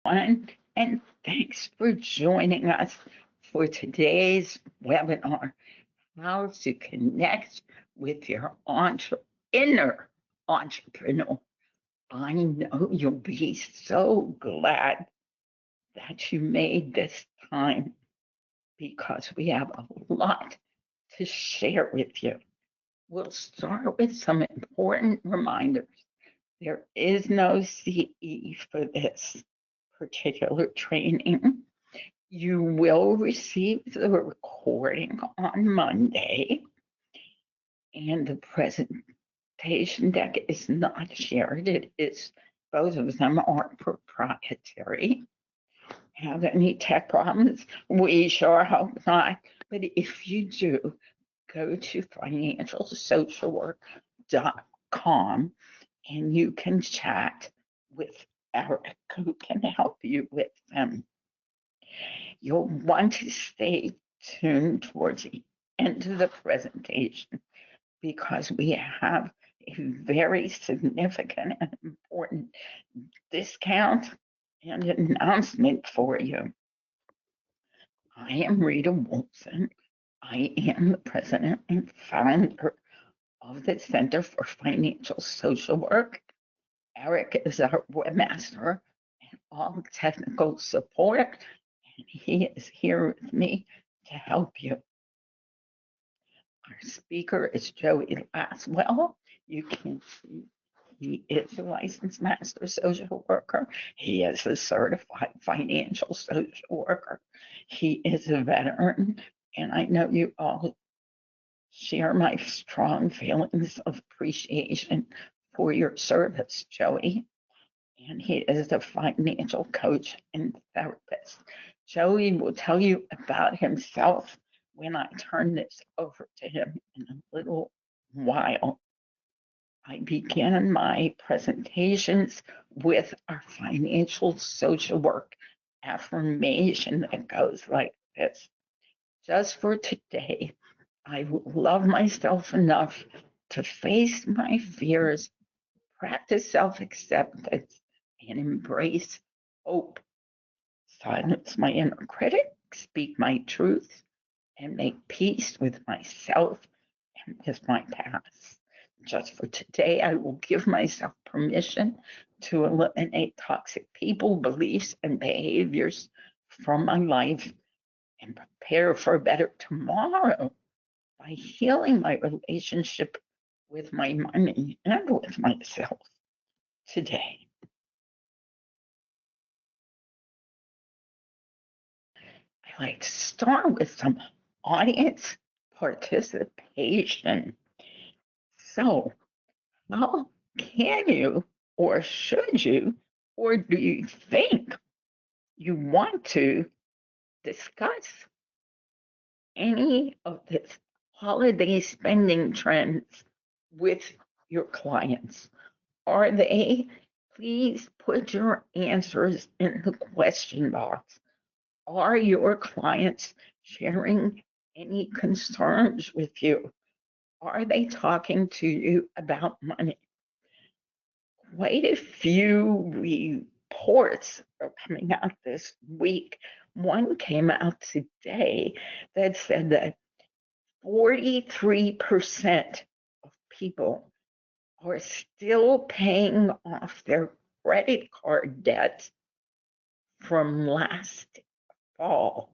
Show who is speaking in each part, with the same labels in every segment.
Speaker 1: And thanks for joining us for today's webinar, How to Connect with Your Inner Entrepreneur. I know you'll be so glad that you made this time because we have a lot to share with you. We'll start with some important reminders. There is no CE for this particular training. You will receive the recording on Monday, and the presentation deck is not shared. It is, both of them are proprietary. Have any tech problems? We sure hope not. But if you do, go to financialsocialwork.com and you can chat with Eric, who can help you with them. You'll want to stay tuned towards the end of the presentation because we have a very significant and important discount and announcement for you. I am Rita Wolfson. I am the president and founder of the Center for Financial Social Work. Eric is our webmaster and all technical support, and he is here with me to help you. Our speaker is Joey Laswell. You can see he is a licensed master social worker. He is a certified financial social worker. He is a veteran, and I know you all share my strong feelings of appreciation for your service, Joey. And he is a financial coach and therapist. Joey will tell you about himself when I turn this over to him in a little while. I began my presentations with our financial social work affirmation that goes like this. Just for today, I love myself enough to face my fears, practice self-acceptance, and embrace hope. Silence my inner critic, speak my truth, and make peace with myself and with my past. Just for today, I will give myself permission to eliminate toxic people, beliefs, and behaviors from my life and prepare for a better tomorrow by healing my relationship with my money and with myself today. I like to start with some audience participation. So, how can you, or should you, or do you think you want to discuss any of this holiday spending trends with your clients? Are they? Please put your answers in the question box. Are your clients sharing any concerns with you? Are they talking to you about money? Quite a few reports are coming out this week. One came out today that said that 43% of people are still paying off their credit card debts from last fall.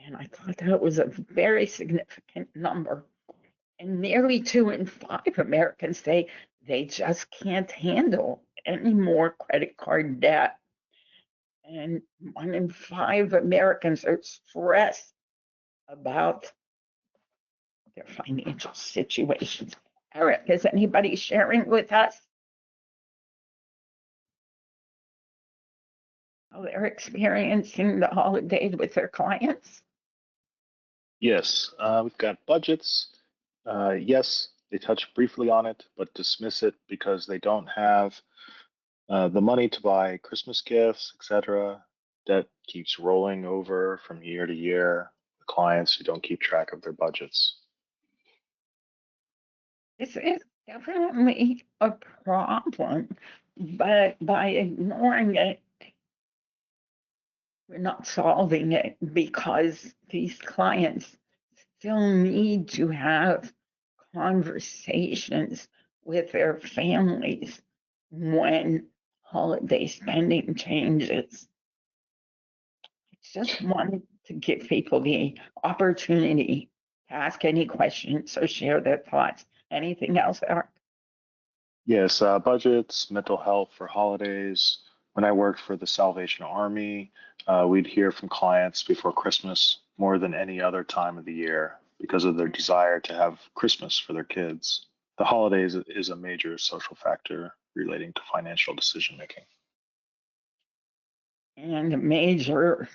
Speaker 1: And I thought that was a very significant number. And nearly 2 in 5 Americans say they just can't handle any more credit card debt. And 1 in 5 Americans are stressed about their financial situations. Eric, is anybody sharing with us how they're experiencing the holidays with their clients?
Speaker 2: Yes, we've got budgets. Yes, they touch briefly on it, but dismiss it because they don't have the money to buy Christmas gifts, etc. Debt keeps rolling over from year to year. The clients who don't keep track of their budgets.
Speaker 1: This is definitely a problem But by ignoring it, we're not solving it because these clients still need to have conversations with their families when holiday spending changes. Just wanted to give people the opportunity to ask any questions or share their thoughts. Anything else, Eric?
Speaker 2: Yes, budgets, mental health for holidays. When I worked for the Salvation Army, we'd hear from clients before Christmas more than any other time of the year because of their desire to have Christmas for their kids. The holidays is a major social factor relating to financial decision making.
Speaker 1: And a major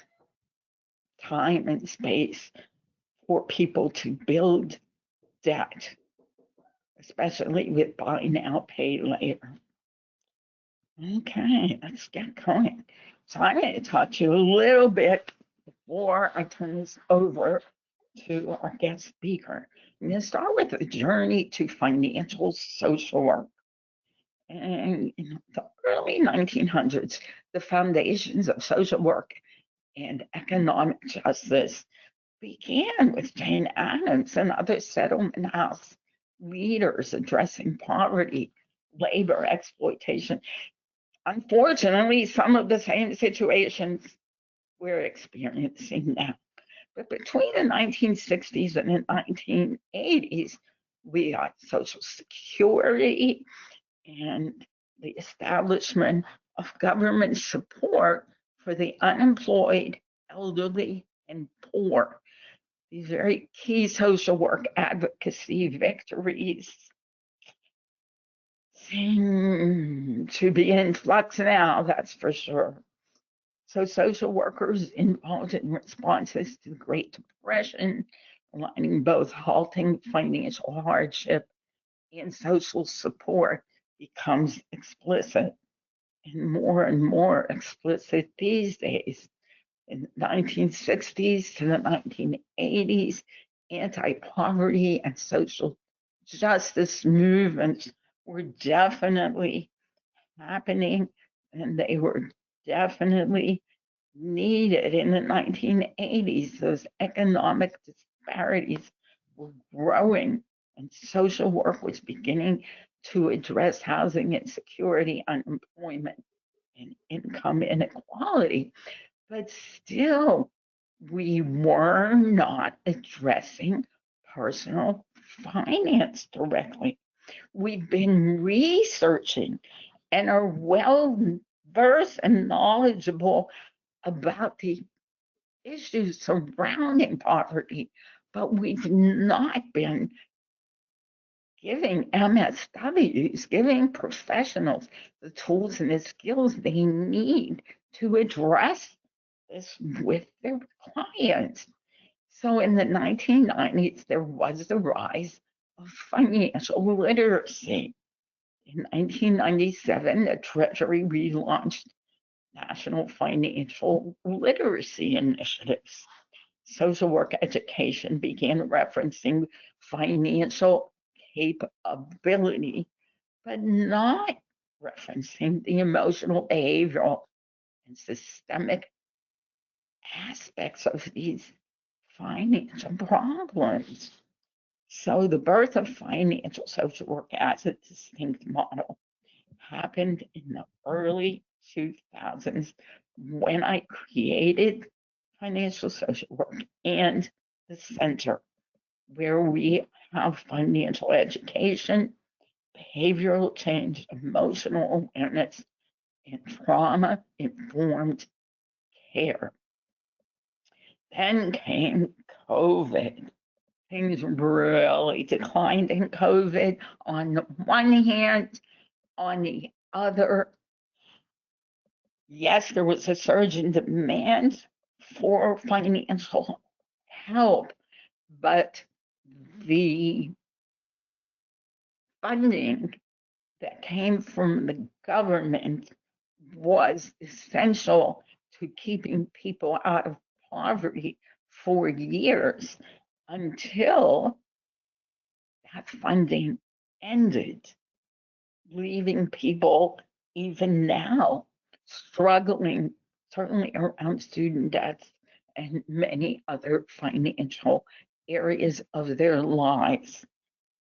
Speaker 1: time and space for people to build debt, especially with buy now, pay later. Okay, let's get going. So I'm going to talk to you a little bit before I turn this over to our guest speaker. I'm going to start with the journey to financial social work. And in the early 1900s, the foundations of social work and economic justice began with Jane Addams and other settlement house leaders addressing poverty, labor exploitation. Unfortunately, some of the same situations we're experiencing now. But between the 1960s and the 1980s, we got Social Security and the establishment of government support for the unemployed, elderly, and poor. These very key social work advocacy victories seem to be in flux now, that's for sure. So social workers involved in responses to the Great Depression, aligning both halting financial hardship and social support becomes explicit and more explicit these days. In the 1960s to the 1980s, anti-poverty and social justice movements were definitely happening, and they were definitely needed. In the 1980s. Those economic disparities were growing, and social work was beginning to address housing insecurity, unemployment, and income inequality. But still, we were not addressing personal finance directly. We've been researching and are well versed and knowledgeable about the issues surrounding poverty, but we've not been giving MSWs, giving professionals the tools and the skills they need to address this with their clients. So in the 1990s, there was the rise of financial literacy. In 1997, the Treasury relaunched national financial literacy initiatives. Social work education began referencing financial capability, but not referencing the emotional, behavioral, and systemic aspects of these financial problems. So the birth of financial social work as a distinct model happened in the early 2000s when I created financial social work and the center where we have financial education, behavioral change, emotional awareness, and trauma informed care. Then came COVID. Things really declined in COVID on the one hand. On the other, yes, there was a surge in demand for financial help, but the funding that came from the government was essential to keeping people out of poverty for years until that funding ended, leaving people even now, struggling certainly around student debts and many other financial areas of their lives.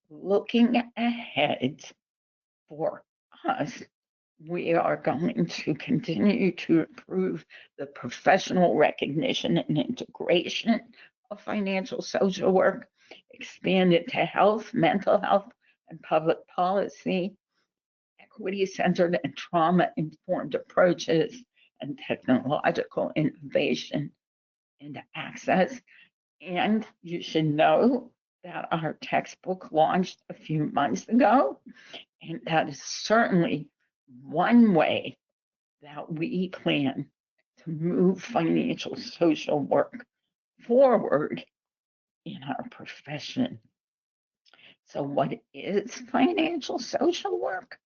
Speaker 1: Looking ahead for us, we are going to continue to improve the professional recognition and integration of financial social work, expand it to health, mental health, and public policy, equity centered and trauma informed approaches, and technological innovation into access. And you should know that our textbook launched a few months ago, and that is certainly one way that we plan to move financial social work forward in our profession. So, what is financial social work?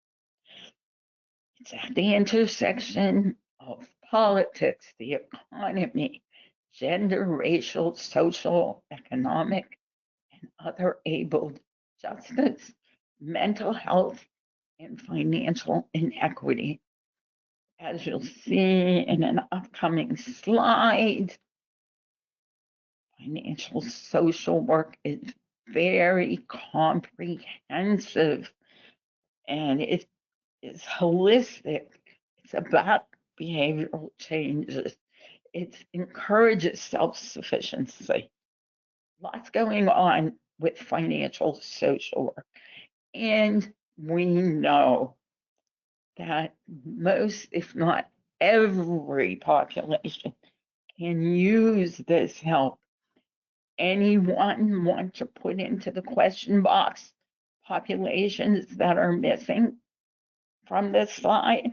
Speaker 1: It's at the intersection of politics, the economy, gender, racial, social, economic, and other abled justice, mental health, and financial inequity. As you'll see in an upcoming slide, financial social work is very comprehensive and it is holistic. It's about behavioral changes. It encourages self sufficiency. Lots going on with financial social work. And we know that most, if not every population, can use this help. Anyone want to put into the question box populations that are missing from this slide?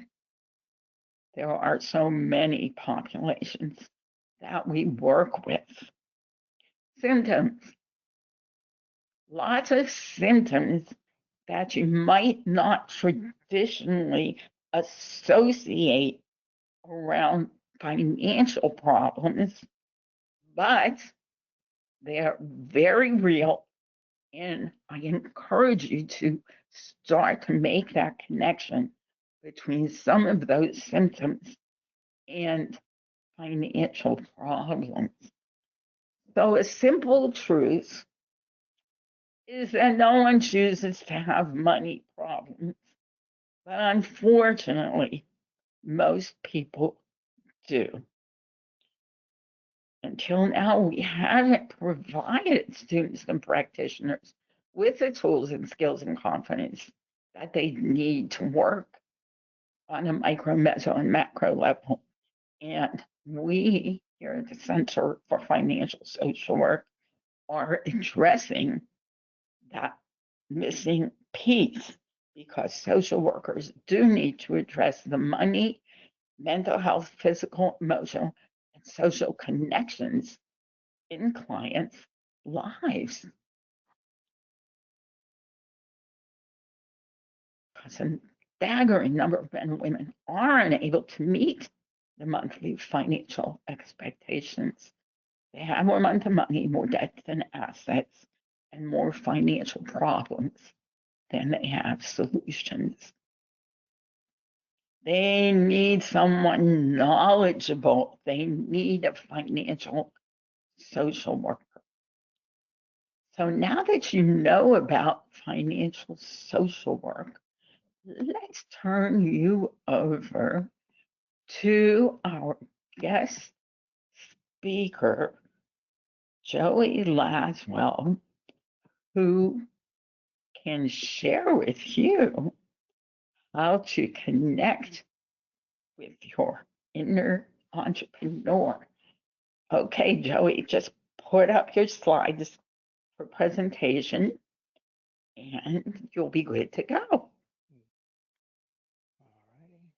Speaker 1: There are so many populations that we work with. Symptoms, lots of symptoms that you might not traditionally associate around financial problems, but they're very real. And I encourage you to start to make that connection between some of those symptoms and financial problems. So, a simple truth is that no one chooses to have money problems, but unfortunately, most people do. Until now, we haven't provided students and practitioners with the tools and skills and confidence that they need to work on a micro, meso, and macro level. And we here at the Center for Financial Social Work are addressing that missing piece because social workers do need to address the money, mental health, physical, emotional, and social connections in clients' lives. Because a staggering number of men and women are unable to meet the monthly financial expectations. They have more money than money, more debt than assets, and more financial problems than they have solutions. They need someone knowledgeable. They need a financial social worker. So now that you know about financial social work, let's turn you over to our guest speaker, Joey Laswell, who can share with you how to connect with your inner entrepreneur. Okay, Joey, just put up your slides for presentation and you'll be good to go.
Speaker 3: Alrighty.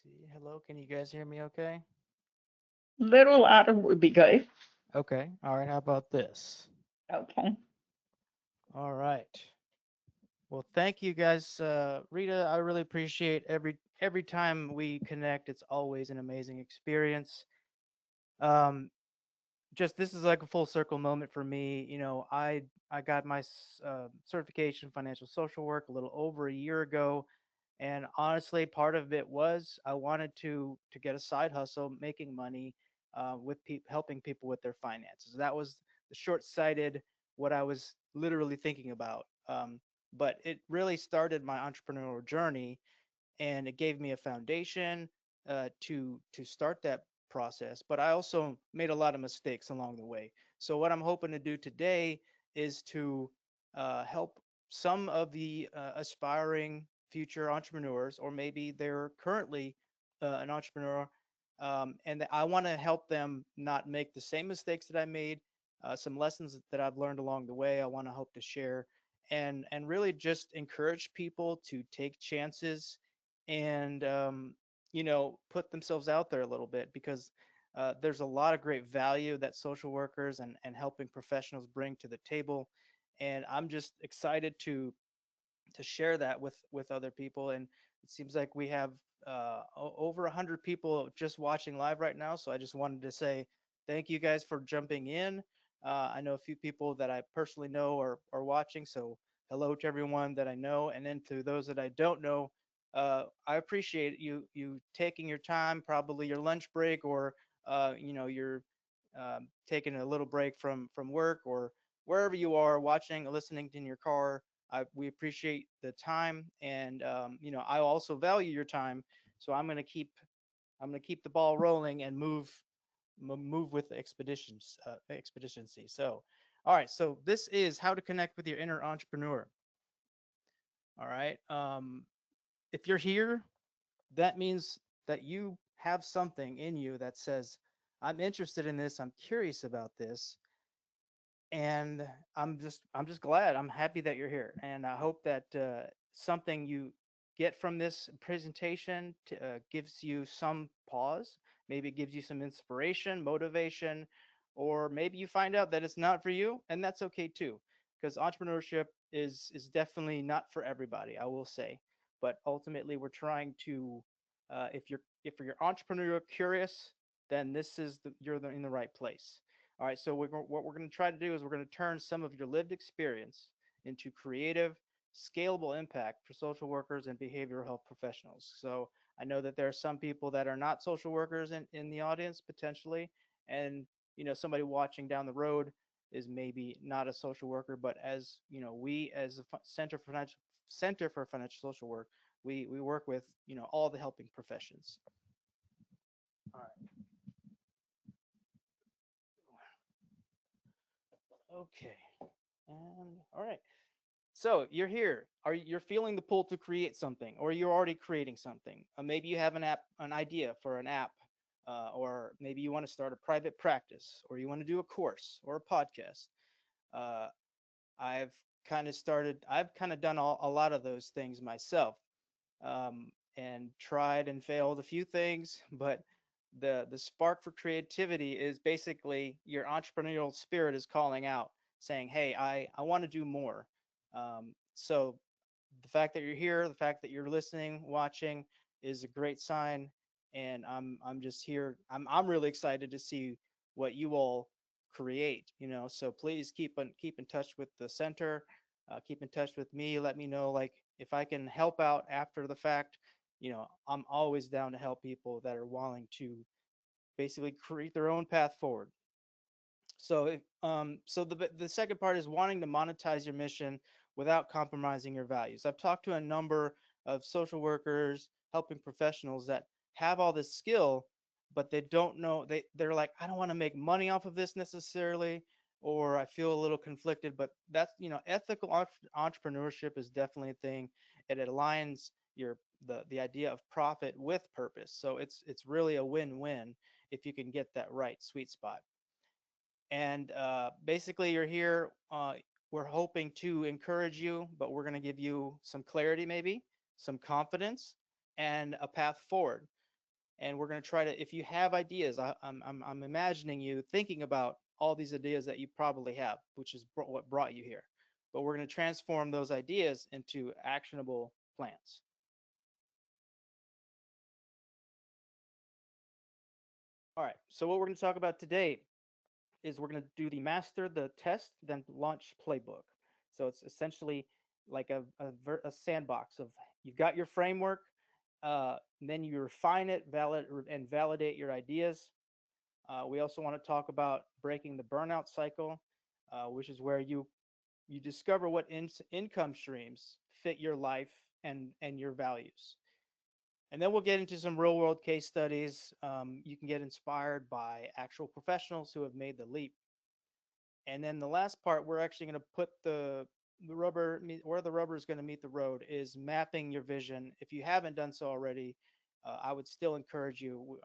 Speaker 3: See, hello, can you guys hear me okay?
Speaker 1: Little louder would be good.
Speaker 3: Okay, all right, how about this?
Speaker 1: Okay.
Speaker 3: All right. Well, thank you guys. Rita, I really appreciate every time we connect, it's always an amazing experience. Um, just this is like a full circle moment for me. I got my certification in financial social work a little over a year ago, And honestly, part of it was I wanted to get a side hustle, making money with helping people with their finances. That was the short-sighted what I was literally thinking about. But it really started my entrepreneurial journey, and it gave me a foundation to start that process. But I also made a lot of mistakes along the way. So what I'm hoping to do today is to help some of the aspiring future entrepreneurs, or maybe they're currently an entrepreneur, and I want to help them not make the same mistakes that I made. Some lessons that I've learned along the way, I want to hope to share, and really just encourage people to take chances and put themselves out there a little bit, because there's a lot of great value that social workers and helping professionals bring to the table, and I'm just excited to share that with other people. And it seems like we have over 100 people just watching live right now, so I just wanted to say thank you guys for jumping in. I know a few people that I personally know are watching, so hello to everyone that I know, and then to those that I don't know, I appreciate you taking your time, probably your lunch break, or you're taking a little break from work, or wherever you are watching or listening in your car. We appreciate the time, and I also value your time. So I'm gonna keep the ball rolling and move with expediency. So, all right. So this is how to connect with your inner entrepreneur. All right. If you're here, that means that you have something in you that says, "I'm interested in this. I'm curious about this." And I'm just glad. I'm happy that you're here, and I hope that something you get from this presentation gives you some pause. Maybe it gives you some inspiration, motivation, or maybe you find out that it's not for you, and that's okay too, because entrepreneurship is definitely not for everybody, I will say. But ultimately, we're trying to if you're entrepreneurial curious, then you're in the right place. All right, so what we're going to try to do is we're going to turn some of your lived experience into creative, scalable impact for social workers and behavioral health professionals. So I know that there are some people that are not social workers in the audience potentially, and somebody watching down the road is maybe not a social worker, but as we as a Center for Financial Social Work, we work with all the helping professions. All right. Okay. And all right. So you're here. You're feeling the pull to create something, or you're already creating something? Maybe you have an idea for an app, or maybe you want to start a private practice, or you want to do a course or a podcast. Uh, I've I've kind of done a lot of those things myself, and tried and failed a few things, but the spark for creativity is basically your entrepreneurial spirit is calling out, saying, "Hey, I want to do more." So the fact that you're here, the fact that you're listening, watching, is a great sign, and I'm just here. I'm really excited to see what you all create. So please keep in touch with the center, keep in touch with me. Let me know, like, if I can help out after the fact. I'm always down to help people that are willing to basically create their own path forward. So the second part is wanting to monetize your mission without compromising your values. I've talked to a number of social workers, helping professionals that have all this skill, but they don't know. They're like, I don't want to make money off of this necessarily, or I feel a little conflicted. But that's ethical entrepreneurship is definitely a thing. It aligns the idea of profit with purpose. So it's really a win-win if you can get that right sweet spot. And basically, you're here. We're hoping to encourage you, but we're going to give you some clarity, maybe some confidence, and a path forward. And we're going to try to, if you have ideas, I'm imagining you thinking about all these ideas that you probably have, which is what brought you here. But we're going to transform those ideas into actionable plans. All right. So what we're going to talk about today is we're going to do the master the test, then launch playbook. So it's essentially like a sandbox of you've got your framework, then you refine it, validate your ideas. We also want to talk about breaking the burnout cycle, which is where you discover what income streams fit your life and your values. And then we'll get into some real world case studies. You can get inspired by actual professionals who have made the leap. And then the last part, we're actually going to put the rubber where the rubber is going to meet the road is mapping your vision. If you haven't done so already, I would still encourage you.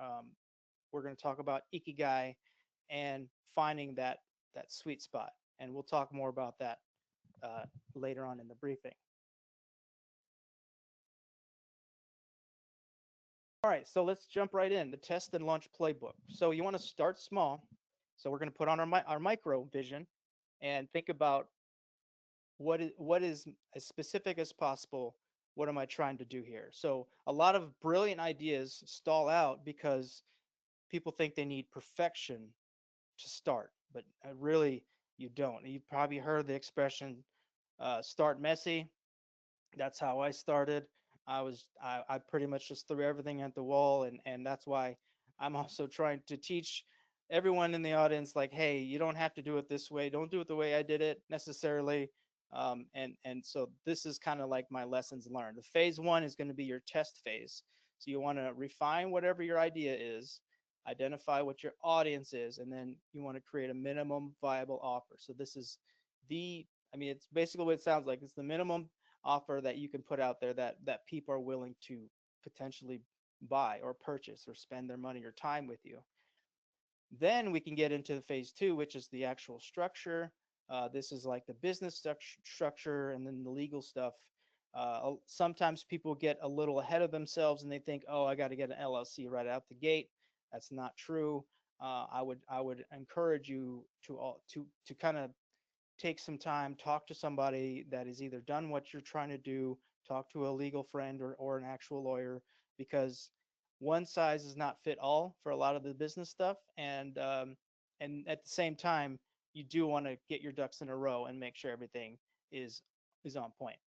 Speaker 3: We're going to talk about ikigai and finding that sweet spot, and we'll talk more about that uh, later on in the briefing. All right, so let's jump right in the test and launch playbook. So you want to start small. So we're going to put on our micro vision and think about what is as specific as possible. What am I trying to do here? So a lot of brilliant ideas stall out because people think they need perfection to start, but really you don't. You've probably heard the expression start messy. That's how I started. I pretty much just threw everything at the wall, and that's why I'm also trying to teach everyone in the audience, like, hey, you don't have to do it this way. Don't do it the way I did it necessarily. And so this is kind of like my lessons learned. The phase one is going to be your test phase. So you want to refine whatever your idea is, identify what your audience is, and then you want to create a minimum viable offer. So this is the, I mean, it's basically what it sounds like. It's the minimum offer that you can put out there that people are willing to potentially buy or purchase or spend their money or time with you. Then we can get into phase two, which is the actual structure. This is like the business structure and then the legal stuff. Sometimes people get a little ahead of themselves and they think, oh, I got to get an LLC right out the gate. That's not true. I would encourage you to kind of take some time, talk to somebody that has either done what you're trying to do, talk to a legal friend or an actual lawyer, because one size does not fit all for a lot of the business stuff. And at the same time, you do want to get your ducks in a row and make sure everything is is on point.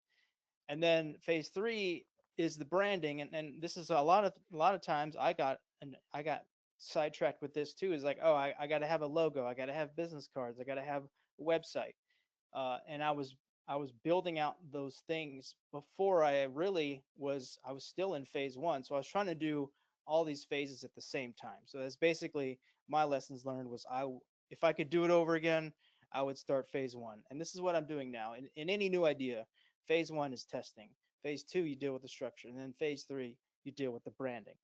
Speaker 3: And then phase three is the branding, and this is a lot of times I got sidetracked with this too. Is like, oh, I got to have a logo, I got to have business cards, I got to have a website, and I was building out those things before I was still in phase one. So I was trying to do all these phases at the same time. So that's basically my lessons learned was if I could do it over again, I would start phase one. And this is what I'm doing now. In any new idea, phase one is testing. Phase two, you deal with the structure. And then phase three, you deal with the branding.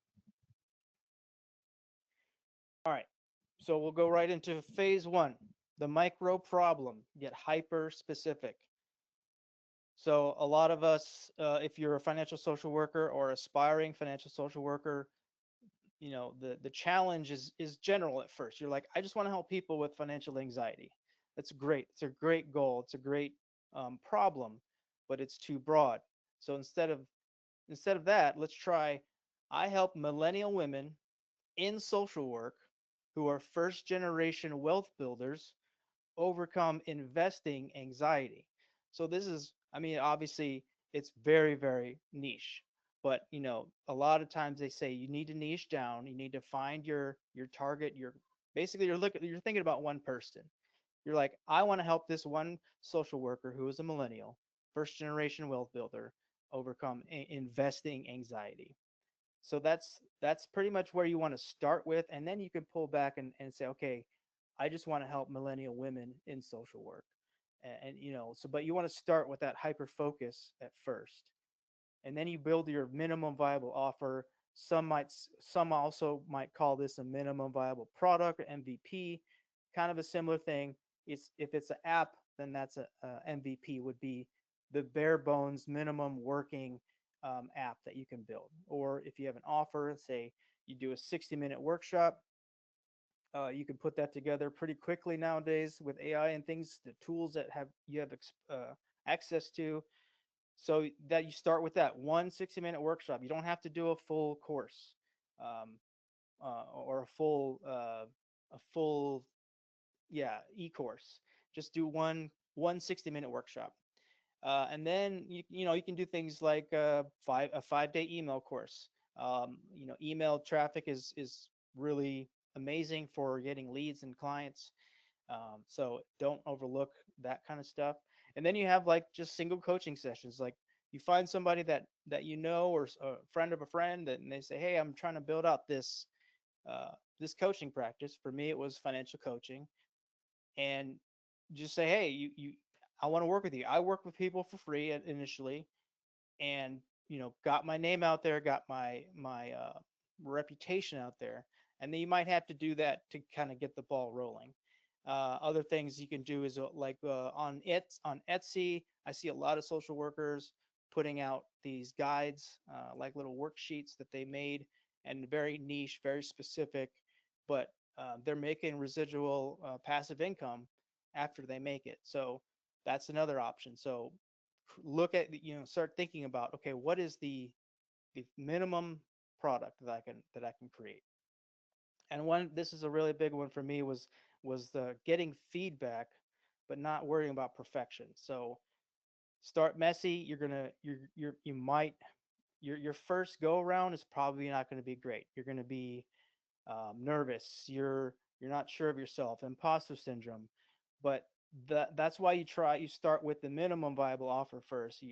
Speaker 3: All right. So we'll go right into phase one, the micro problem, get hyper specific. So a lot of us, if you're a financial social worker or aspiring financial social worker, the challenge is general at first. You're like, I just want to help people with financial anxiety. That's great. It's a great goal. It's a great problem, but it's too broad. So instead of that, let's try. I help millennial women in social work who are first generation wealth builders overcome investing anxiety. So this is, I mean, obviously it's very, very niche, but a lot of times they say you need to niche down, you need to find your target, basically you're thinking about one person. You're like, I want to help this one social worker who is a millennial, first generation wealth builder overcome investing anxiety. So that's pretty much where you want to start with, and then you can pull back and say, okay, I just want to help millennial women in social work. And but you want to start with that hyper focus at first, and then you build your minimum viable offer. Some also might call this a minimum viable product or MVP, kind of a similar thing. It's if it's an app, then that's a MVP would be the bare bones minimum working app that you can build. Or if you have an offer, say you do a 60-minute workshop, you can put that together pretty quickly nowadays with AI and things, the tools that you have access to. So that you start with that one 60-minute workshop. You don't have to do a full course, um, or a full yeah e-course. Just do one 60-minute workshop. And then you can do things like a 5-day email course. Email traffic is really amazing for getting leads and clients. So don't overlook that kind of stuff. And then you have like just single coaching sessions. Like you find somebody that you know, or a friend of a friend, and they say, "Hey, I'm trying to build out this coaching practice." For me, it was financial coaching, and just say, "Hey, I want to work with you." I work with people for free initially, and got my name out there, got my reputation out there, and then you might have to do that to kind of get the ball rolling. Other things you can do is like on Etsy, I see a lot of social workers putting out these guides, like little worksheets that they made, and very niche, very specific, but they're making residual passive income after they make it. So that's another option. So look at start thinking about, okay, what is the minimum product that I can create. And one, this is a really big one for me, was the getting feedback but not worrying about perfection. So start messy. You might your first go around is probably not going to be great. You're going to be nervous. You're not sure of yourself, imposter syndrome. But that's why you start with the minimum viable offer first.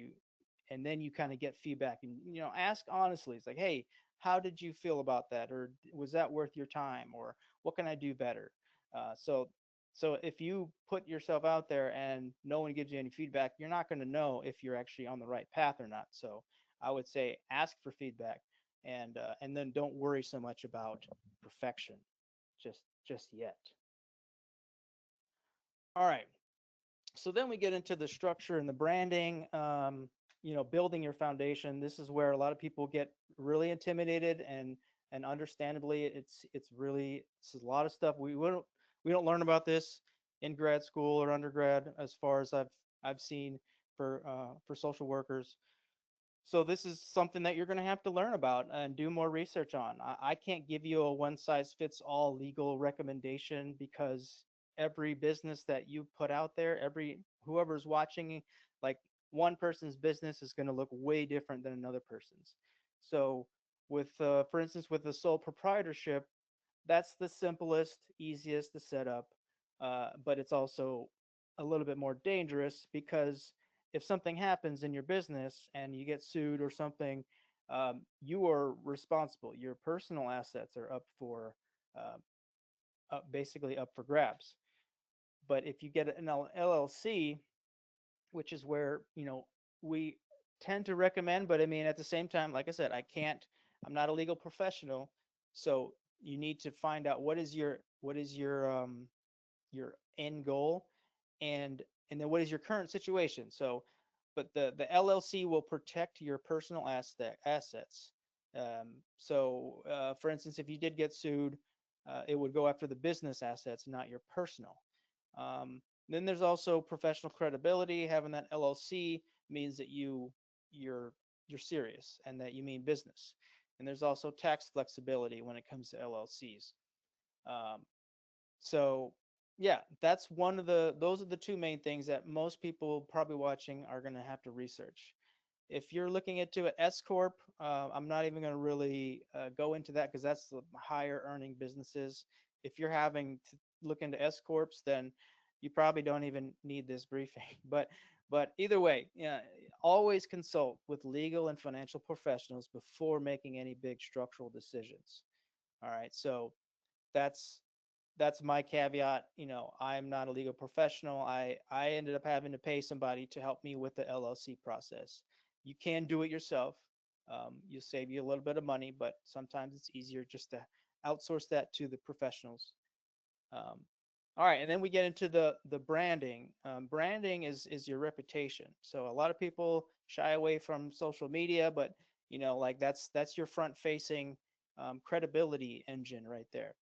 Speaker 3: And then you kind of get feedback, and ask honestly. It's like, hey, how did you feel about that, or was that worth your time, or what can I do better? So if you put yourself out there and no one gives you any feedback, you're not going to know if you're actually on the right path or not. So I would say ask for feedback, and then don't worry so much about perfection just yet. All right. So then we get into the structure and the branding. Building your foundation. This is where a lot of people get really intimidated, and understandably, it's a lot of stuff we don't learn about this in grad school or undergrad, as far as I've seen for social workers. So this is something that you're going to have to learn about and do more research on. I can't give you a one size fits all legal recommendation, because every business that you put out there, every whoever's watching, like one person's business is going to look way different than another person's. So for instance, with the sole proprietorship, that's the simplest, easiest to set up, but it's also a little bit more dangerous, because if something happens in your business and you get sued or something, you are responsible. Your personal assets are uh, basically up for grabs. But if you get an LLC, which is where we tend to recommend, but I mean at the same time, like I said, I'm not a legal professional, so you need to find out what is your end goal, and and then what is your current situation. So but the LLC will protect your personal assets. For instance, if you did get sued, it would go after the business assets, not your personal. Then there's also professional credibility. Having that LLC means that you're serious and that you mean business. And there's also tax flexibility when it comes to LLCs. Um, so yeah, that's those are the two main things that most people probably watching are going to have to research. If you're looking into an S corp, I'm not even going to really go into that, because that's the higher earning businesses. If you're having to look into S corps, then you probably don't even need this briefing. But either way, yeah, always consult with legal and financial professionals before making any big structural decisions. All right, so that's that's my caveat. I'm not a legal professional. I ended up having to pay somebody to help me with the LLC process. You can do it yourself. You'll save you a little bit of money, but sometimes it's easier just to outsource that to the professionals. Um, all right, and then we get into the branding. Branding is your reputation. So a lot of people shy away from social media, but like that's your front facing credibility engine right there.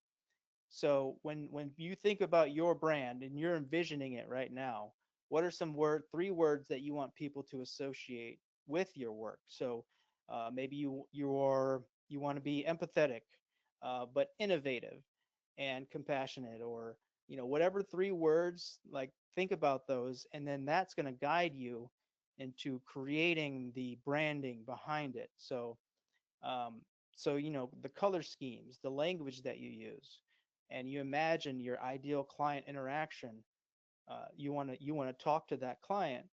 Speaker 3: So when you think about your brand and you're envisioning it right now, what are three words that you want people to associate with your work? So maybe you want to be empathetic, but innovative and compassionate, or whatever three words. Like think about those, and then that's going to guide you into creating the branding behind it. Um, so the color schemes, the language that you use, and you imagine your ideal client interaction. You want to talk to that client,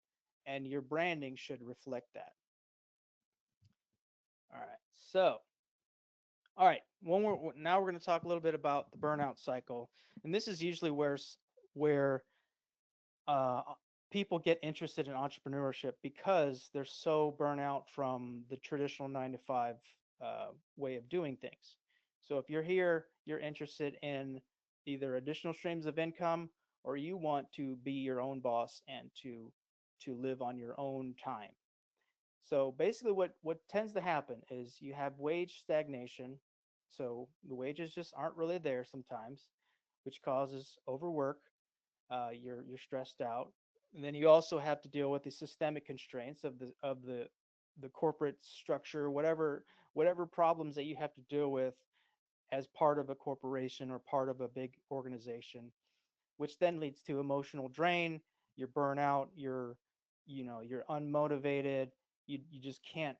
Speaker 3: and your branding should reflect that. All right. So, all right. Now we're going to talk a little bit about the burnout cycle, and this is usually where uh, people get interested in entrepreneurship because they're so burnt out from the traditional 9 to 5 way of doing things. So if you're here, you're interested in either additional streams of income, or you want to be your own boss and to live on your own time. So basically, what tends to happen is you have wage stagnation. So the wages just aren't really there sometimes, which causes overwork. You're stressed out, and then you also have to deal with the systemic constraints of the corporate structure, whatever problems that you have to deal with as part of a corporation or part of a big organization, which then leads to emotional drain. You're burnout. You're unmotivated. You just can't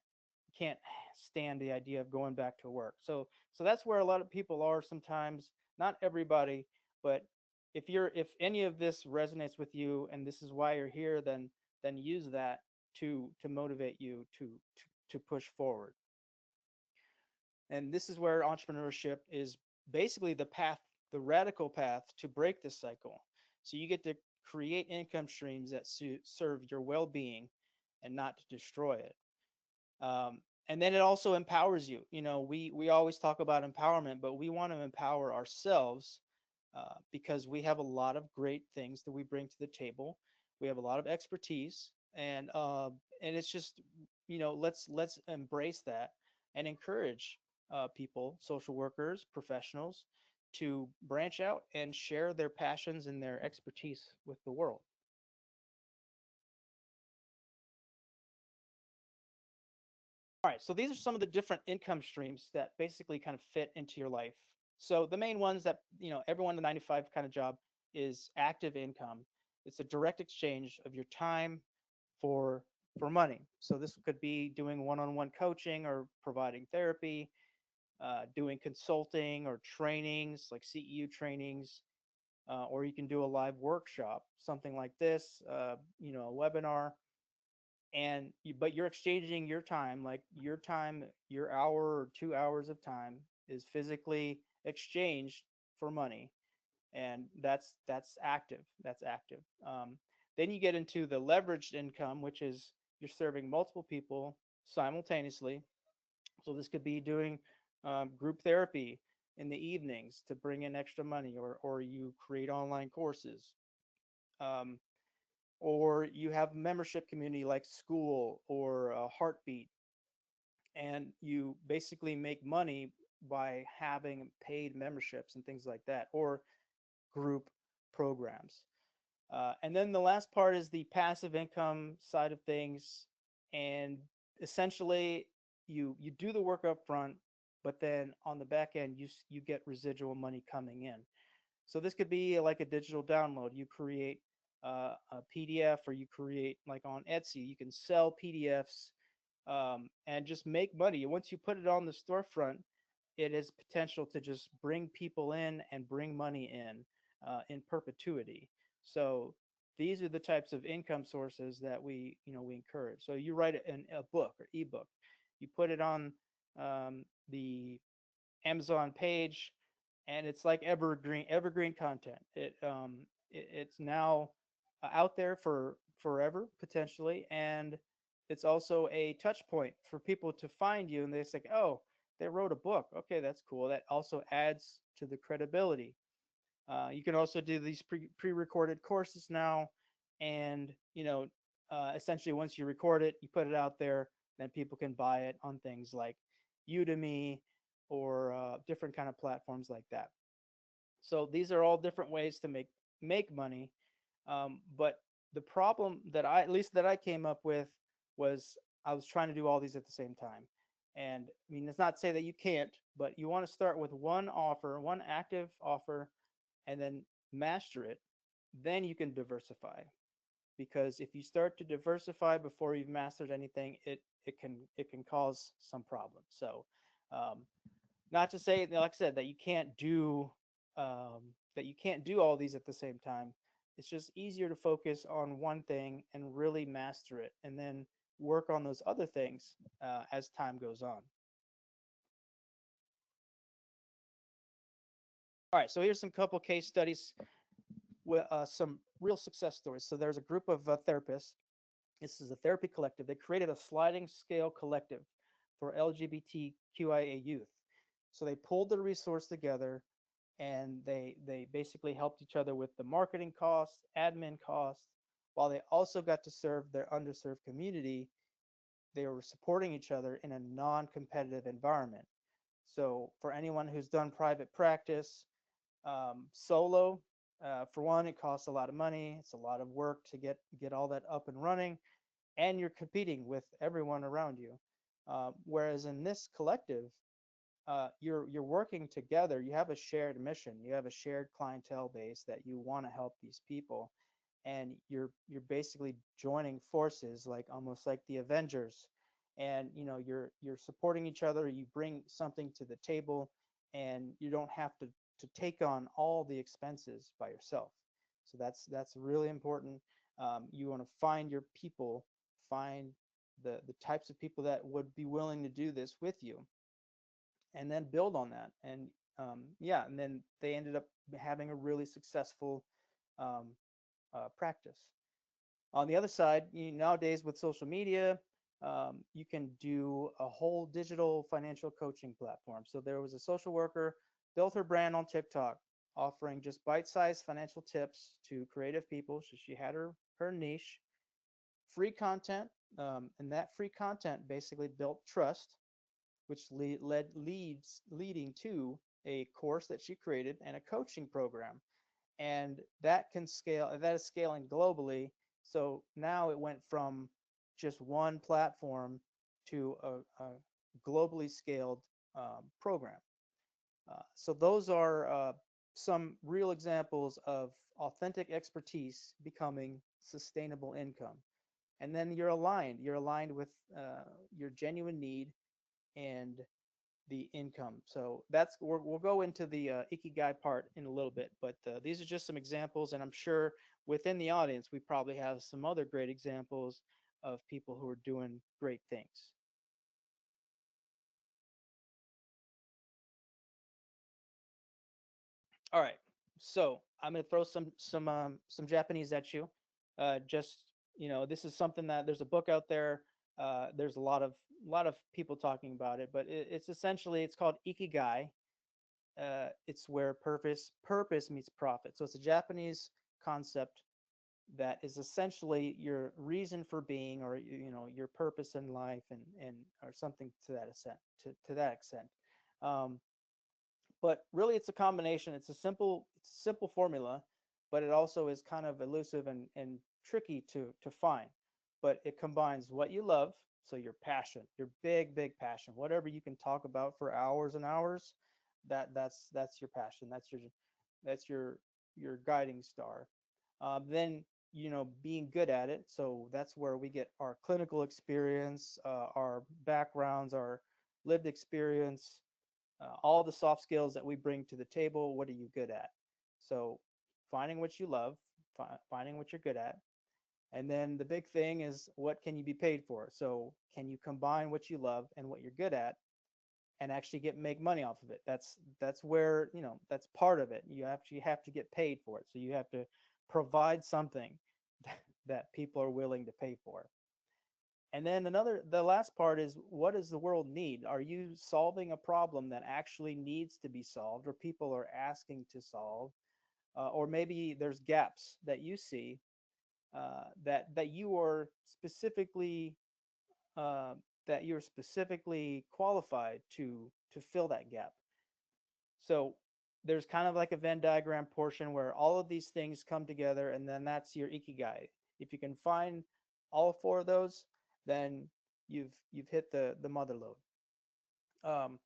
Speaker 3: stand the idea of going back to work. So that's where a lot of people are sometimes. Not everybody, but if any of this resonates with you and this is why you're here, then use that to motivate you to push forward. And this is where entrepreneurship is basically the radical path to break this cycle. So you get to create income streams that serve your well-being and not to destroy it. And then it also empowers you. We always talk about empowerment, but we want to empower ourselves because we have a lot of great things that we bring to the table. We have a lot of expertise, and it's just let's embrace that and encourage people, social workers, professionals, to branch out and share their passions and their expertise with the world. All right, so these are some of the different income streams that basically kind of fit into your life. So the main ones that everyone in the 95 kind of job is active income. It's a direct exchange of your time for for money. So this could be doing one-on-one coaching or providing therapy, doing consulting or trainings like CEU trainings, or you can do a live workshop, something like this, a webinar, but you're exchanging your time, like your hour or 2 hours of time is physically exchanged for money, and that's active. Then you get into the leveraged income, which is you're serving multiple people simultaneously. So this could be doing group therapy in the evenings to bring in extra money, or you create online courses, um, or you have a membership community like school or Heartbeat, and you basically make money by having paid memberships and things like that, or group programs. And then the last part is the passive income side of things, and essentially you do the work up front, but then on the back end you get residual money coming in. So this could be like a digital download. You create a PDF, or you create, like on Etsy, you can sell PDFs, and just make money. Once you put it on the storefront, it has potential to just bring people in and bring money in perpetuity. So these are the types of income sources that we encourage. So you write a book or ebook, you put it on the Amazon page, and it's like evergreen content. It's now out there for forever potentially, and it's also a touch point for people to find you, and they say, oh, they wrote a book. Okay, that's cool. That also adds to the credibility. You can also do these pre-recorded courses now, and essentially once you record it, you put it out there, then people can buy it on things like Udemy or different kind of platforms like that. So these are all different ways to make money. But the problem that at least that I came up with was I was trying to do all these at the same time. And I mean, it's not to say that you can't, but you want to start with one offer, one active offer, and then master it. Then you can diversify. because if you start to diversify before you've mastered anything, it can cause some problems. So, um, not to say, like I said, that you can't do all these at the same time. It's just easier to focus on one thing and really master it, and then work on those other things as time goes on. All right, so here's some couple case studies with some real success stories. So there's a group of therapists. This is a therapy collective. They created a sliding scale collective for LGBTQIA youth. So they pulled the resource together, and they basically helped each other with the marketing costs, admin costs, while they also got to serve their underserved community. They were supporting each other in a non-competitive environment. So for anyone who's done private practice, solo, for one, it costs a lot of money. It's a lot of work to get all that up and running, and you're competing with everyone around you. Whereas in this collective, you're working together. You have a shared mission. You have a shared clientele base that you want to help these people, and you're basically joining forces, like almost like the Avengers. And you're supporting each other. You bring something to the table, and you don't have to take on all the expenses by yourself. So that's really important. You want to find your people, find the types of people that would be willing to do this with you, and then build on that. And yeah, and then they ended up having a really successful um, practice. On the other side, nowadays with social media, you can do a whole digital financial coaching platform. So there was a social worker built her brand on TikTok, offering just bite-sized financial tips to creative people. So she had her niche, free content, and that free content basically built trust, which leading to a course that she created and a coaching program. And that is scaling globally. So now it went from just one platform to a globally scaled program. So those are some real examples of authentic expertise becoming sustainable income. And then you're aligned with your genuine need and the income. So we'll go into the ikigai part in a little bit, but these are just some examples, and I'm sure within the audience we probably have some other great examples of people who are doing great things. All right, so I'm gonna throw some Japanese at you. Just this is something that there's a book out there. There's a lot of people talking about it, but it's essentially it's called ikigai. It's where purpose meets profit. So it's a Japanese concept that is essentially your reason for being, or your purpose in life, and or something to that extent. To that extent. Um, but really, it's a combination. It's a simple formula, but it also is kind of elusive and tricky to find. But it combines what you love, so your passion, your big passion, whatever you can talk about for hours and hours, that's your passion. That's your guiding star. Then being good at it. So that's where we get our clinical experience, our backgrounds, our lived experience, all the soft skills that we bring to the table. What are you good at? So finding what you love, finding what you're good at. And then the big thing is, what can you be paid for? So can you combine what you love and what you're good at and actually make money off of it? That's where, that's part of it. You actually have to get paid for it. So you have to provide something that people are willing to pay for. And then the last part is, what does the world need? Are you solving a problem that actually needs to be solved, or people are asking to solve? Or maybe there's gaps that you see, that you are specifically uh, that you're specifically qualified to fill that gap. So there's kind of like a Venn diagram portion where all of these things come together, and then that's your ikigai. If you can find all four of those, then you've hit the mother lode. Um,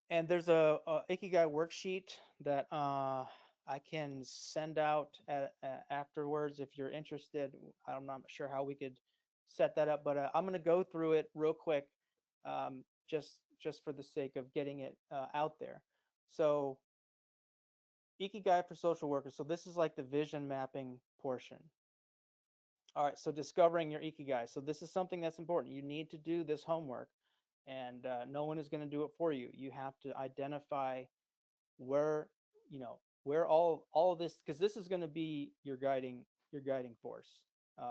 Speaker 3: and there's a ikigai worksheet that I can send out afterwards if you're interested. I'm not sure how we could set that up, but I'm going to go through it real quick, just for the sake of getting it out there. So, Ikigai for social workers. So this is like the vision mapping portion. All right, so discovering your Ikigai. So this is something that's important. You need to do this homework, and no one is going to do it for you. You have to identify where, where all of this, because this is going to be your guiding force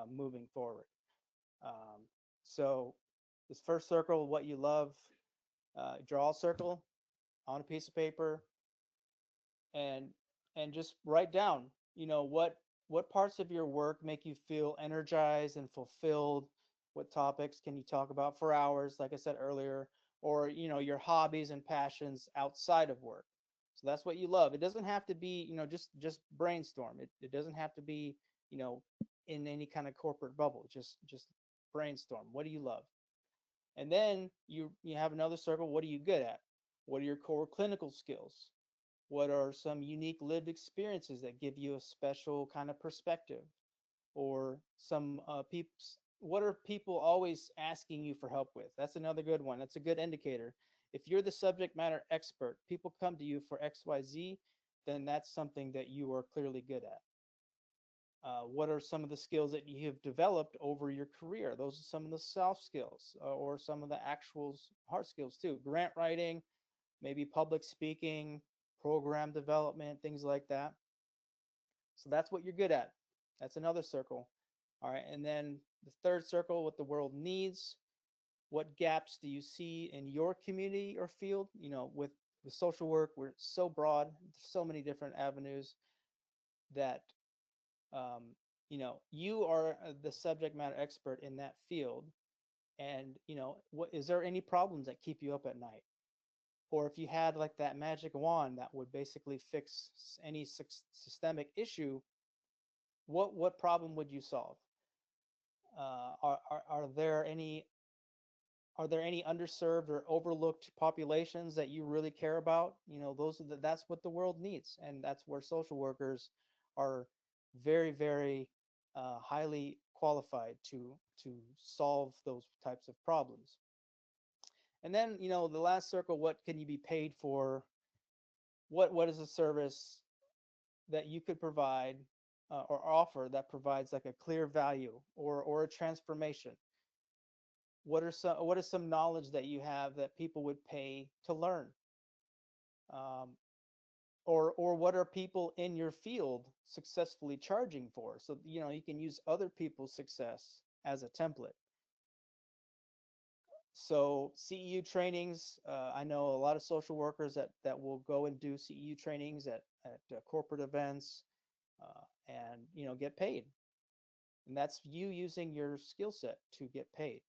Speaker 3: moving forward. Um, so this first circle, what you love, draw a circle on a piece of paper, and just write down, what parts of your work make you feel energized and fulfilled. What topics can you talk about for hours, like I said earlier, or your hobbies and passions outside of work. So that's what you love. It doesn't have to be, just brainstorm. It doesn't have to be, you know in any kind of corporate bubble. Just brainstorm. What do you love? And then you have another circle. What are you good at? What are your core clinical skills? What are some unique lived experiences that give you a special kind of perspective? Or some people, what are people always asking you for help with? That's another good one. That's a good indicator. If you're the subject matter expert, people come to you for XYZ, then that's something that you are clearly good at. What are some of the skills that you have developed over your career? Those are some of the soft skills, or some of the actual hard skills too. Grant writing, maybe public speaking, program development, things like that. So that's what you're good at. That's another circle. All right. And then the third circle, what the world needs. What gaps do you see in your community or field? With social work, we're so broad, so many different avenues that, um, you are the subject matter expert in that field. And, what is there any problems that keep you up at night? Or if you had like that magic wand that would basically fix any systemic issue, what problem would you solve? Are there any underserved or overlooked populations that you really care about? That's what the world needs, and that's where social workers are very, very highly qualified to solve those types of problems. And then, the last circle, what can you be paid for? What is a service that you could provide, or offer, that provides like a clear value, or a transformation? What is some knowledge that you have that people would pay to learn? um, or what are people in your field successfully charging for? So you can use other people's success as a template. So CEU trainings, I know a lot of social workers that will go and do CEU trainings at corporate events, and get paid. And that's you using your skill set to get paid.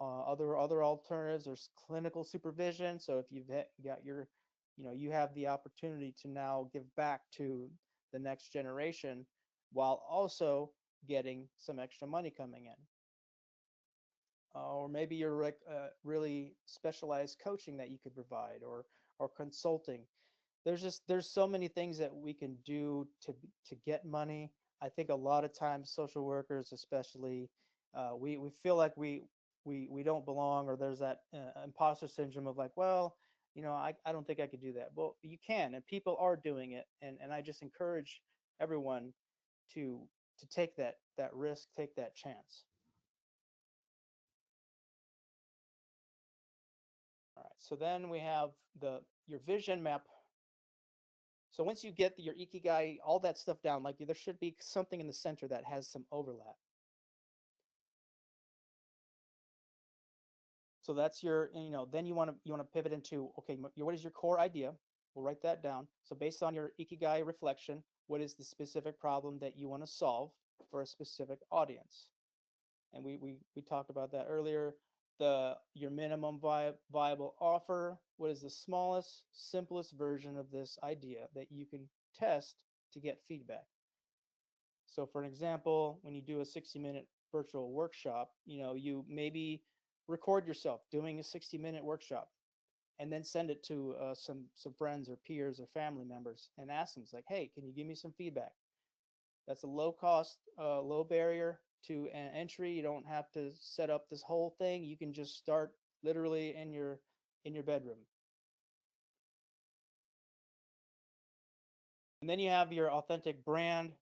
Speaker 3: Other alternatives, there's clinical supervision. So if you've got you have the opportunity to now give back to the next generation, while also getting some extra money coming in. Or maybe you're like really specialized coaching that you could provide, or consulting. There's so many things that we can do to get money. I think a lot of times social workers, especially, we feel like we don't belong, or there's that imposter syndrome of like, well, I don't think I could do that. Well, you can, and people are doing it, and I just encourage everyone to take that risk, take that chance. All right. So then we have your vision map. So once you get your ikigai, all that stuff down, like there should be something in the center that has some overlap. So that's then you want to pivot into, okay, what is your core idea? We'll write that down. So based on your ikigai reflection, what is the specific problem that you want to solve for a specific audience? And we talked about that earlier. Your minimum viable offer. What is the smallest, simplest version of this idea that you can test to get feedback? So for an example, when you do a 60-minute virtual workshop, you maybe record yourself doing a 60-minute workshop. and then send it to some friends or peers or family members and ask them, it's like, hey, can you give me some feedback? That's a low cost, low barrier to an entry. You don't have to set up this whole thing. You can just start literally in your bedroom. And then you have your authentic brand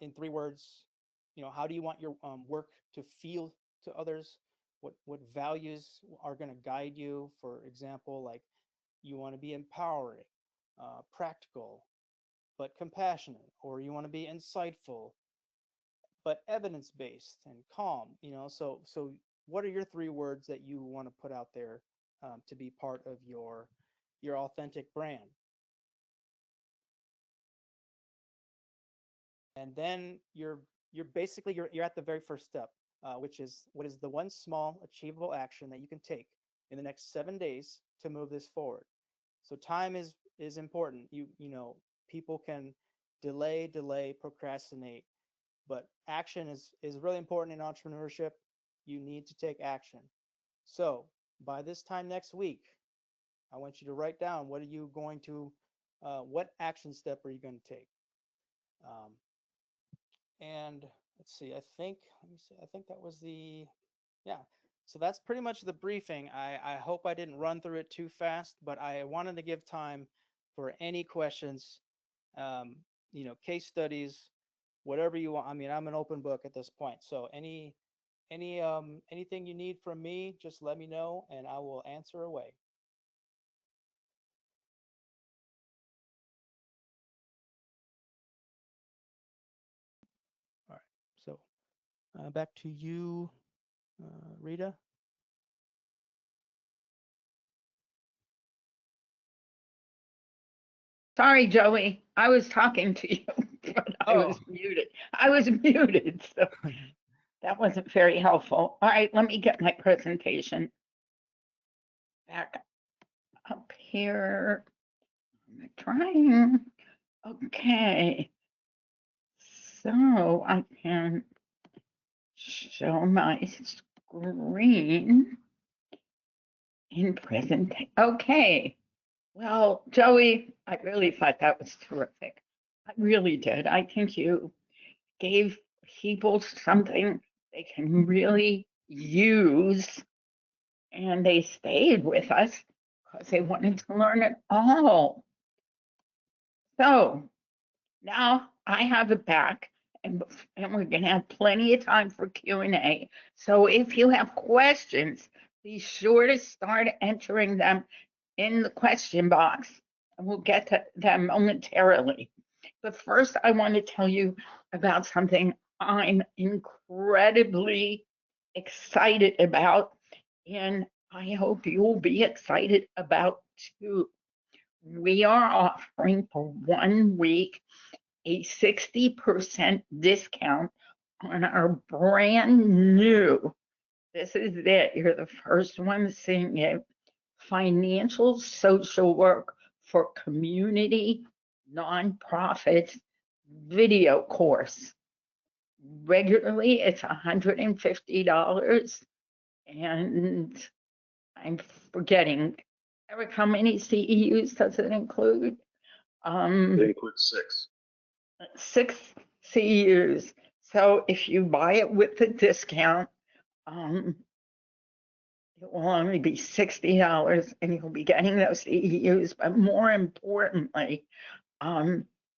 Speaker 3: in 3 words. How do you want your work to feel to others? What values are going to guide you? For example, like you want to be empowering, practical, but compassionate, or you want to be insightful, but evidence-based and calm. So what are your 3 words that you want to put out there to be part of your authentic brand? And then you're basically you're at the very first step, which is what is the one small achievable action that you can take in the next 7 days to move this forward. So time is important. People can delay, procrastinate, but action is really important in entrepreneurship. You need to take action. So by this time next week, I want you to write down what action step are you going to take. Um, and let's see, let me see, I think that was yeah. So that's pretty much the briefing. I hope I didn't run through it too fast, but I wanted to give time for any questions, um, case studies, whatever you want. I mean, I'm an open book at this point. So anything you need from me, just let me know and I will answer away. All right. So back to you, Rita.
Speaker 1: Sorry, Joey. I was talking to you, but I
Speaker 3: Oh.
Speaker 1: was muted. I was muted, so that wasn't very helpful. All right, let me get my presentation back up here. I'm trying. Okay. So I can show my screen in present. Okay. Well, Joey, I really thought that was terrific. I really did. I think you gave people something they can really use, and they stayed with us because they wanted to learn it all. So now I have it back, and we're going to have plenty of time for Q&A. So if you have questions, be sure to start entering them in the question box, and we'll get to them momentarily. But first, I want to tell you about something I'm incredibly excited about, and I hope you'll be excited about too. We are offering for 1 week a 60% discount on our brand new, this is it, you're the first one seeing it, financial social work for community nonprofits video course. Regularly, it's $150, and I'm forgetting. Eric, how many CEUs does it include?
Speaker 2: It includes 6.
Speaker 1: 6 CEUs. So if you buy it with the discount, it will only be $60, and you'll be getting those CEUs. But more importantly,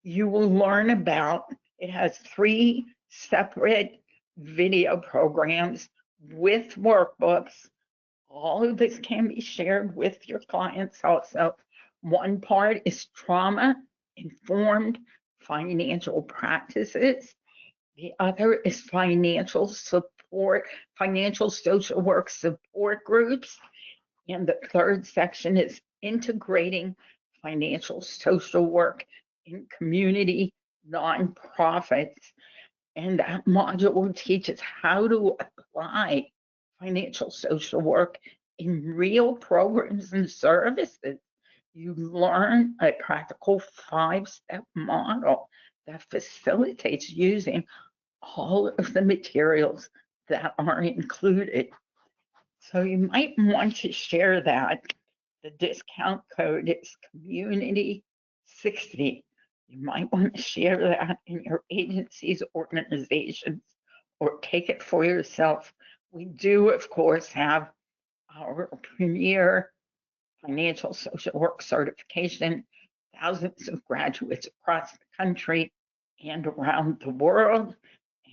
Speaker 1: you will learn about, it has 3 separate video programs with workbooks. All of this can be shared with your clients also. One part is trauma informed financial practices. The other is financial support, financial social work support groups. And the third section is integrating financial social work in community nonprofits. And that module teaches how to apply financial social work in real programs and services. You learn a practical 5-step model that facilitates using all of the materials that are included. So you might want to share that. The discount code is community60. You might want to share that in your agencies, organizations, or take it for yourself. We do, of course, have our premier financial social work certification, thousands of graduates across the country and around the world.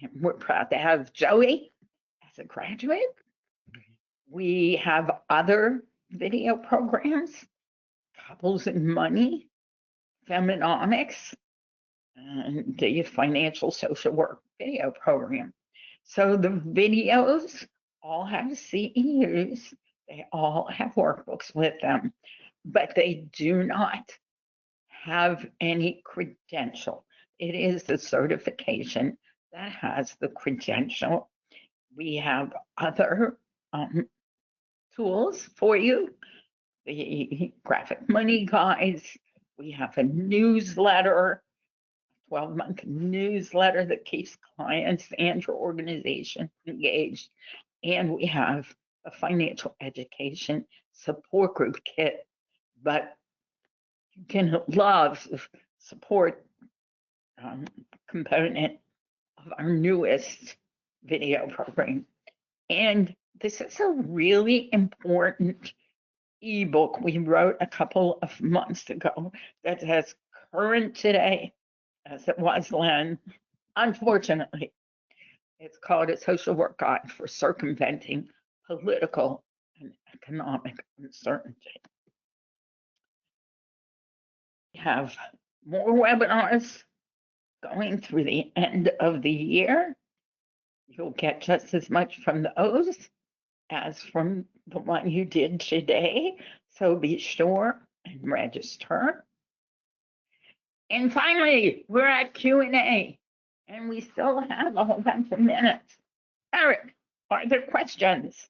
Speaker 1: And we're proud to have Joey as a graduate. We have other video programs, Couples and Money, Feminomics, and the Financial Social Work video program. So the videos all have CEUs, they all have workbooks with them, but they do not have any credential. It is the certification that has the credential. We have other tools for you, the graphic money guides. We have a newsletter, 12-month newsletter that keeps clients and your organization engaged. And we have a financial education support group kit. But you can love the support component of our newest video program. And this is a really important ebook we wrote a couple of months ago that's as current today as it was then. Unfortunately, it's called A Social Work Guide for Circumventing Political and Economic Uncertainty. We have more webinars going through the end of the year. You'll get just as much from those as from the one you did today. So be sure and register. And finally, we're at Q&A, and we still have a whole bunch of minutes. Eric, are there questions?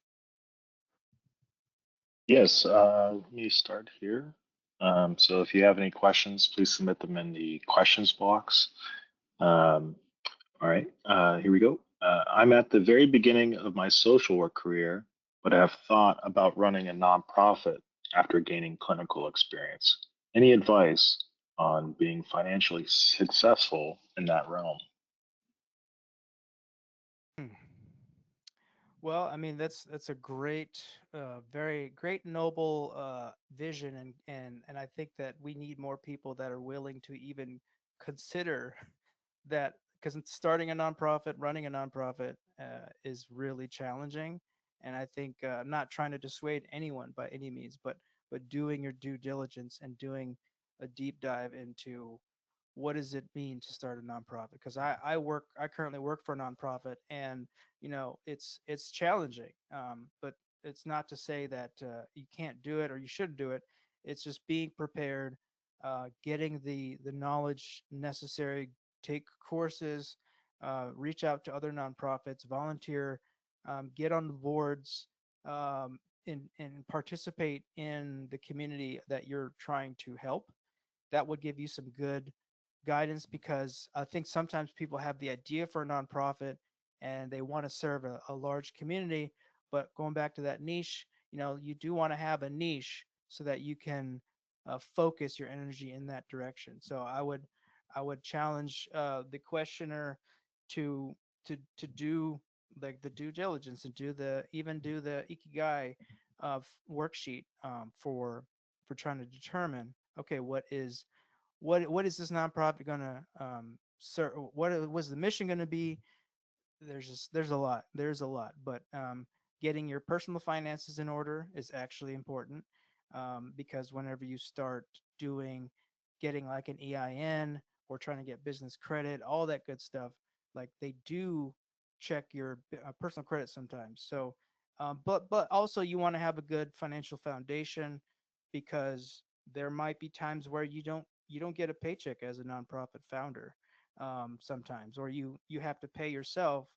Speaker 2: Yes, let me start here. So if you have any questions, please submit them in the questions box. All right, here we go. I'm at the very beginning of my social work career, but I have thought about running a nonprofit after gaining clinical experience. Any advice on being financially successful in that realm?
Speaker 3: Hmm. Well, I mean that's a great, very great, noble vision, and I think that we need more people that are willing to even consider that, because starting a nonprofit, running a nonprofit is really challenging, and I think I'm not trying to dissuade anyone by any means, but doing your due diligence and doing a deep dive into what does it mean to start a nonprofit, because I currently work for a nonprofit, and it's challenging, but it's not to say that you can't do it or you shouldn't do it. It's just being prepared, getting the knowledge necessary, take courses, reach out to other nonprofits, volunteer, get on the boards, and participate in the community that you're trying to help. That would give you some good guidance, because I think sometimes people have the idea for a nonprofit and they want to serve a large community. But going back to that niche, you do want to have a niche so that you can focus your energy in that direction. So I would challenge the questioner to to do like the due diligence and do the ikigai worksheet, for trying to determine, okay, what is this nonprofit going to serve? What was the mission going to be? There's a lot, but getting your personal finances in order is actually important, because whenever you start getting like an EIN or trying to get business credit, all that good stuff, like they do check your personal credit sometimes. So, but also you want to have a good financial foundation, because there might be times where you don't get a paycheck as a nonprofit founder, sometimes, or you have to pay yourself,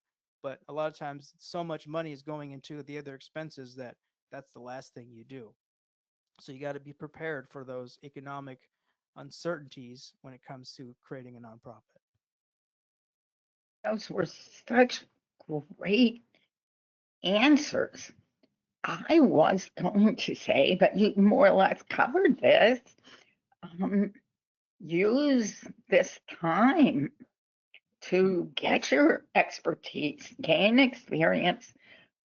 Speaker 3: but a lot of times so much money is going into the other expenses that that's the last thing you do. So you got to be prepared for those economic uncertainties when it comes to creating a nonprofit.
Speaker 1: Those were such great answers. I was going to say, but you more or less covered this. Use this time to get your expertise, gain experience.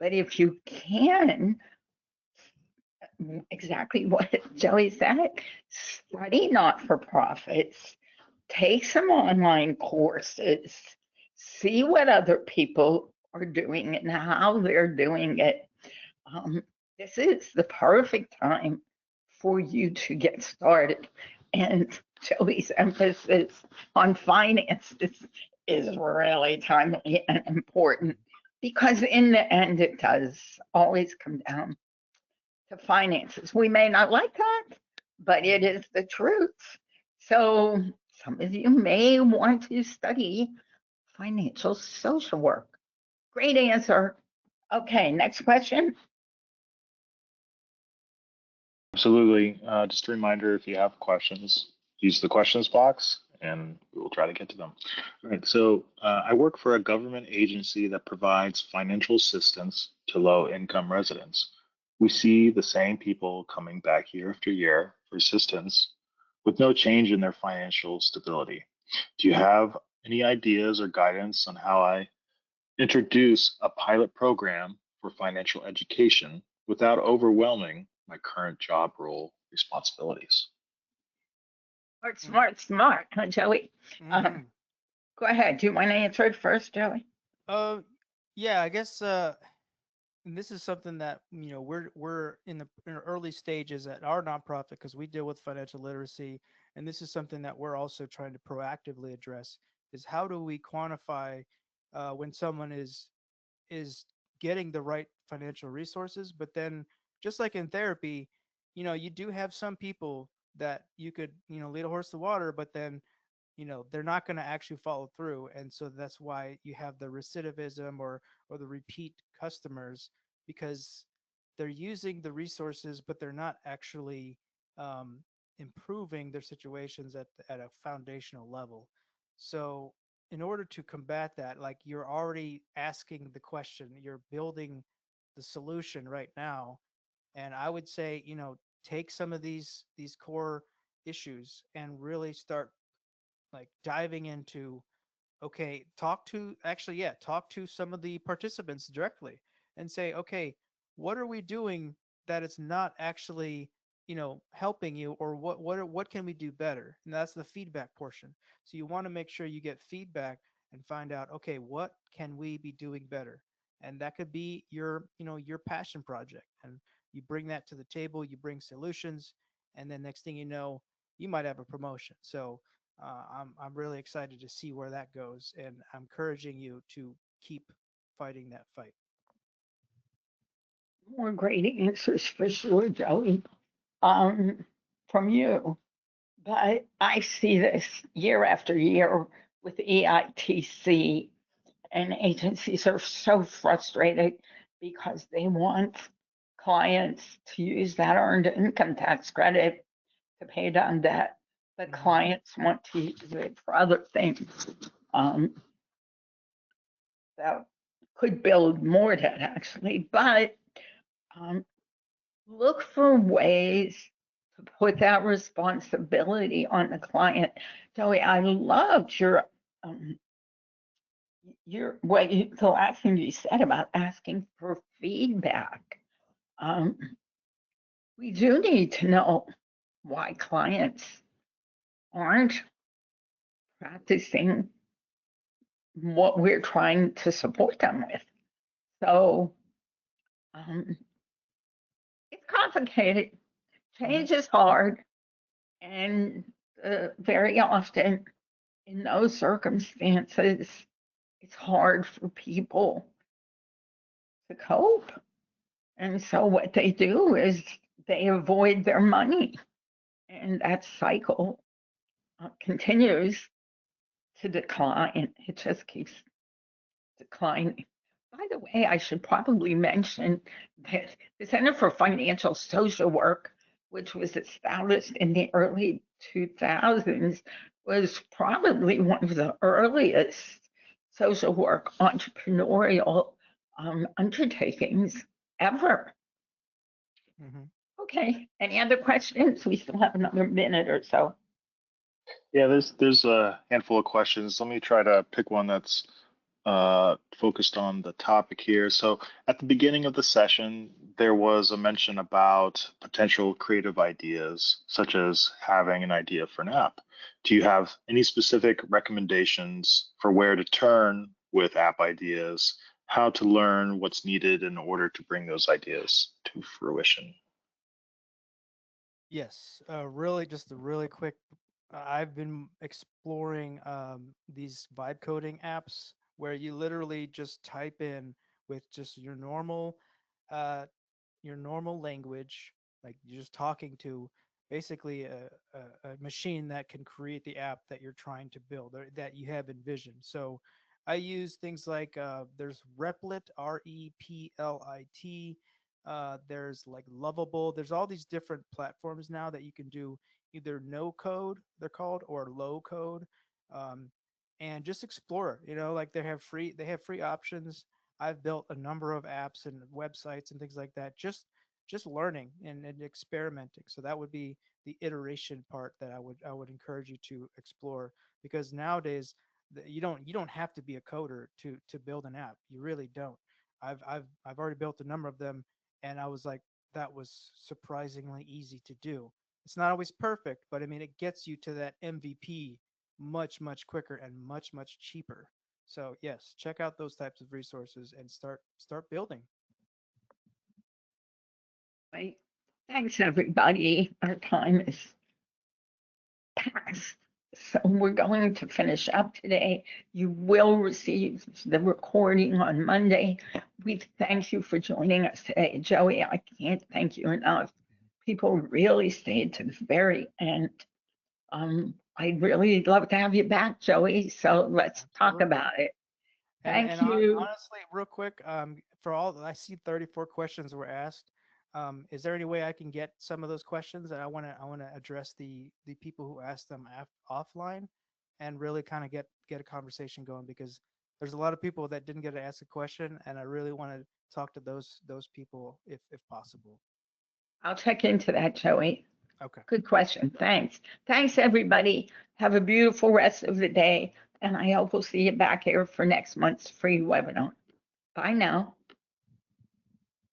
Speaker 1: But if you can, exactly what Joey said, study not for profits, take some online courses, see what other people are doing and how they're doing it. Um, this is the perfect time for you to get started. And Joey's emphasis on finances is really timely and important because, in the end, it does always come down to finances. We may not like that, but it is the truth. So, some of you may want to study financial social work. Great answer. Okay, next question.
Speaker 2: Absolutely. Just a reminder, if you have questions, use the questions box and we will try to get to them. All right. So I work for a government agency that provides financial assistance to low income residents. We see the same people coming back year after year for assistance with no change in their financial stability. Do you have any ideas or guidance on how I introduce a pilot program for financial education without overwhelming my current job role responsibilities?
Speaker 1: Smart, smart, smart, huh, Joey?
Speaker 3: Mm-hmm.
Speaker 1: Go ahead. Do you want to answer it first, Joey?
Speaker 3: Uh, yeah, I guess and this is something that we're in the early stages at our nonprofit because we deal with financial literacy, and this is something that we're also trying to proactively address. Is how do we quantify when someone is getting the right financial resources, but then just like in therapy, you do have some people that you could lead a horse to water, but then they're not going to actually follow through, and so that's why you have the recidivism or the repeat customers, because they're using the resources but they're not actually um, improving their situations at a foundational level. So in order to combat that, like, you're already asking the question, you're building the solution right now. And I would say, take some of these core issues and really start like diving into, okay, talk to some of the participants directly and say, okay, what are we doing that it's not actually helping you, or what can we do better? And that's the feedback portion. So you want to make sure you get feedback and find out, okay, what can we be doing better? And that could be your passion project, and you bring that to the table, you bring solutions, and then next thing you know, you might have a promotion. So I'm really excited to see where that goes, and I'm encouraging you to keep fighting that fight.
Speaker 1: More great answers for sure, Joey, um, from you. But I see this year after year with EITC, and agencies are so frustrated because they want clients to use that earned income tax credit to pay down debt, but
Speaker 3: Hmm.
Speaker 1: clients want to use it for other things um, that could build more debt, actually. But um, look for ways to put that responsibility on the client. Joey, I loved um, the last thing you said about asking for feedback. Um, we do need to know why clients aren't practicing what we're trying to support them with. So um, it's complicated.
Speaker 3: Hmm.
Speaker 1: Change is hard, and very often in those circumstances, it's hard for people to cope. And so what they do is they avoid their money, and that cycle continues to decline. It just keeps declining. By the way, I should probably mention that the Center for Financial Social Work, which was established in the early 2000s, was probably one of the earliest social work entrepreneurial undertakings ever.
Speaker 3: Hmm.
Speaker 1: Okay, any other questions? We still have another minute or so.
Speaker 2: Yeah, there's a handful of questions. Let me try to pick one that's focused on the topic here. So at the beginning of the session, there was a mention about potential creative ideas, such as having an idea for an app. Do you have any specific recommendations for where to turn with app ideas, how to learn what's needed in order to bring those ideas to fruition?
Speaker 3: Yes, really, just a really quick. I've been exploring these vibe coding apps where you literally just type in with just uh, your normal language, like you're just talking to basically a machine that can create the app that you're trying to build or that you have envisioned. So I use things like there's Replit, Replit. There's like Lovable. There's all these different platforms now that you can do either no code, they're called, or low code. Um, and just explore, like they have free options. I've built a number of apps and websites and things like that. Just learning and experimenting. So that would be the iteration part that I would encourage you to explore because nowadays you don't have to be a coder to build an app. You really don't. I've already built a number of them, and I was like, that was surprisingly easy to do. It's not always perfect, but I mean, it gets you to that MVP much quicker and much cheaper. So yes, check out those types of resources and start building.
Speaker 1: Right. Thanks, everybody. Our time is past. So we're going to finish up today. You will receive the recording on Monday. We thank you for joining us today. Joey, I can't thank you enough. People really stayed to the very end. I'd really love to have you back, Joey. So let's talk
Speaker 3: Absolutely.
Speaker 1: about it.
Speaker 3: And
Speaker 1: Thank
Speaker 3: and
Speaker 1: you.
Speaker 3: honestly, real quick, for all I see 34 questions were asked. Is there any way I can get some of those questions? And I want to address the people who asked them offline, and really kind of get a conversation going because there's a lot of people that didn't get to ask a question, and I really want to talk to those people if possible.
Speaker 1: I'll check into that, Joey.
Speaker 3: Okay.
Speaker 1: Good question. Thanks. Thanks, everybody. Have a beautiful rest of the day. And I hope we'll see you back here for next month's free webinar. Bye now.